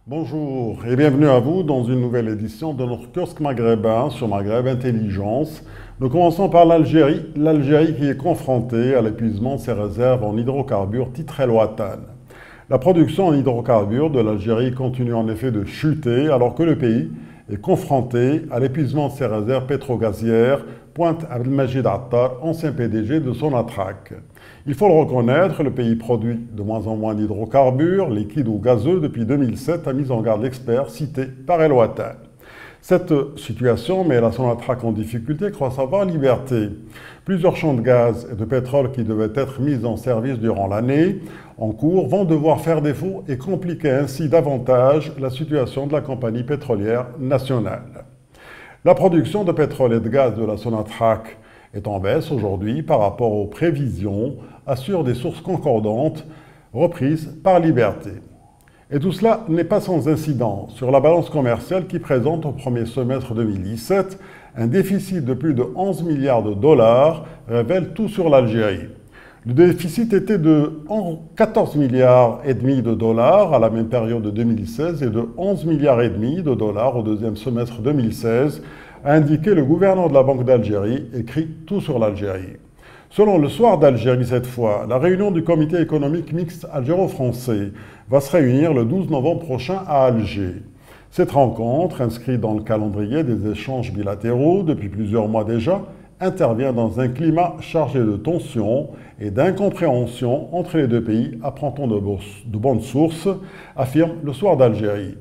Bonjour et bienvenue à vous dans une nouvelle édition de notre kiosque maghrébin sur Maghreb Intelligence. Nous commençons par l'Algérie, l'Algérie qui est confrontée à l'épuisement de ses réserves en hydrocarbures titré El Watan. La production en hydrocarbures de l'Algérie continue en effet de chuter alors que le pays est confronté à l'épuisement de ses réserves pétrogazières, pointe Abdelmajid Attar, ancien PDG de Sonatrach. Il faut le reconnaître, le pays produit de moins en moins d'hydrocarbures, liquides ou gazeux, depuis 2007, a mis en garde l'expert cité par El Watan. Cette situation met la Sonatrach en difficulté, croit savoir Liberté. Plusieurs champs de gaz et de pétrole qui devaient être mis en service durant l'année en cours vont devoir faire défaut et compliquer ainsi davantage la situation de la compagnie pétrolière nationale. La production de pétrole et de gaz de la Sonatrach est en baisse aujourd'hui par rapport aux prévisions, assurent des sources concordantes reprises par Liberté. Et tout cela n'est pas sans incidence sur la balance commerciale qui présente au premier semestre 2017 un déficit de plus de 11 milliards de dollars, révèle tout sur l'Algérie. Le déficit était de 14 milliards et demi de dollars à la même période de 2016 et de 11 milliards et demi de dollars au deuxième semestre 2016, a indiqué le gouverneur de la Banque d'Algérie, écrit tout sur l'Algérie. Selon le Soir d'Algérie cette fois, la réunion du comité économique mixte algéro-français va se réunir le 12 novembre prochain à Alger. Cette rencontre, inscrite dans le calendrier des échanges bilatéraux depuis plusieurs mois déjà, intervient dans un climat chargé de tensions et d'incompréhension entre les deux pays, apprend-on de bonnes sources, affirme le Soir d'Algérie.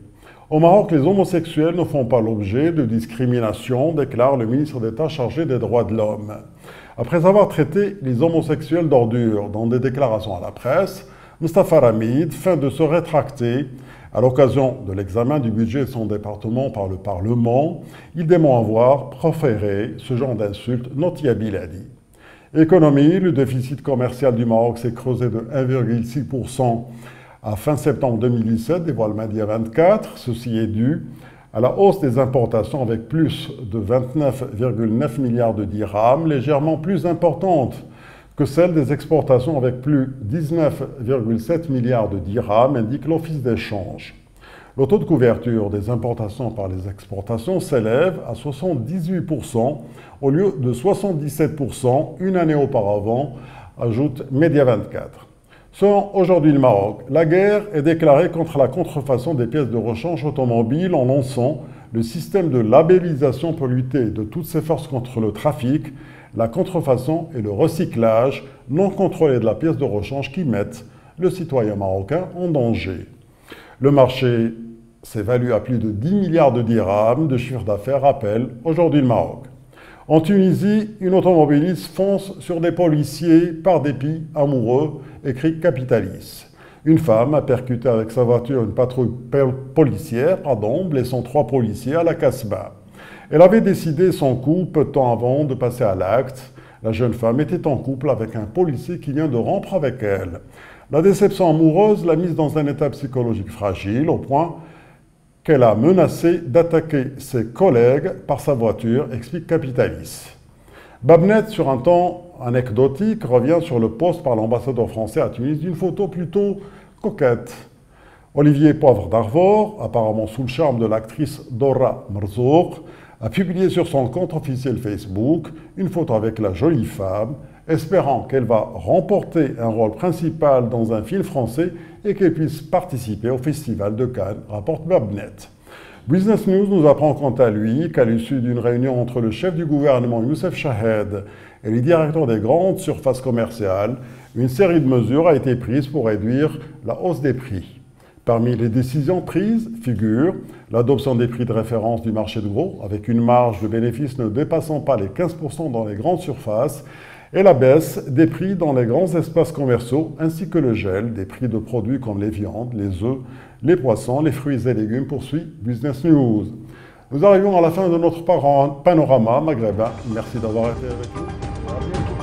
Au Maroc, les homosexuels ne font pas l'objet de discrimination, déclare le ministre d'État chargé des droits de l'homme. Après avoir traité les homosexuels d'ordures dans des déclarations à la presse, Mustafa Ramid feint de se rétracter. À l'occasion de l'examen du budget de son département par le Parlement, il dément avoir proféré ce genre d'insultes, note Biladi. Économie, le déficit commercial du Maroc s'est creusé de 1,6% à fin septembre 2017, dévoile Média 24. Ceci est dû à la hausse des importations avec plus de 29,9 milliards de dirhams, légèrement plus importante que celle des exportations avec plus de 19,7 milliards de dirhams, indique l'Office d'échange. Le taux de couverture des importations par les exportations s'élève à 78% au lieu de 77% une année auparavant, ajoute Média 24. Selon Aujourd'hui le Maroc, la guerre est déclarée contre la contrefaçon des pièces de rechange automobiles en lançant le système de labellisation pour lutter de toutes ses forces contre le trafic, la contrefaçon et le recyclage non contrôlé de la pièce de rechange qui mettent le citoyen marocain en danger. Le marché s'évalue à plus de 10 milliards de dirhams de chiffre d'affaires, rappelle Aujourd'hui le Maroc. En Tunisie, une automobiliste fonce sur des policiers par dépit amoureux, écrit Capitalis. Une femme a percuté avec sa voiture une patrouille policière, blessant 3 policiers à la Casbah. Elle avait décidé son coup peu de temps avant de passer à l'acte. La jeune femme était en couple avec un policier qui vient de rompre avec elle. La déception amoureuse l'a mise dans un état psychologique fragile au point qu'elle a menacé d'attaquer ses collègues par sa voiture, explique Capitalis. Babnet, sur un ton anecdotique, revient sur le post par l'ambassadeur français à Tunis d'une photo plutôt coquette. Olivier Poivre d'Arvor, apparemment sous le charme de l'actrice Dora Merzouk, a publié sur son compte officiel Facebook une photo avec la jolie femme, espérant qu'elle va remporter un rôle principal dans un film français et qu'elle puisse participer au Festival de Cannes, rapporte Babnet. Business News nous apprend quant à lui qu'à l'issue d'une réunion entre le chef du gouvernement Youssef Chahed et les directeurs des grandes surfaces commerciales, une série de mesures a été prise pour réduire la hausse des prix. Parmi les décisions prises figurent l'adoption des prix de référence du marché de gros, avec une marge de bénéfice ne dépassant pas les 15% dans les grandes surfaces, et la baisse des prix dans les grands espaces commerciaux, ainsi que le gel des prix de produits comme les viandes, les œufs, les poissons, les fruits et légumes, poursuit Business News. Nous arrivons à la fin de notre panorama maghrébin. Merci d'avoir été avec nous. À bientôt.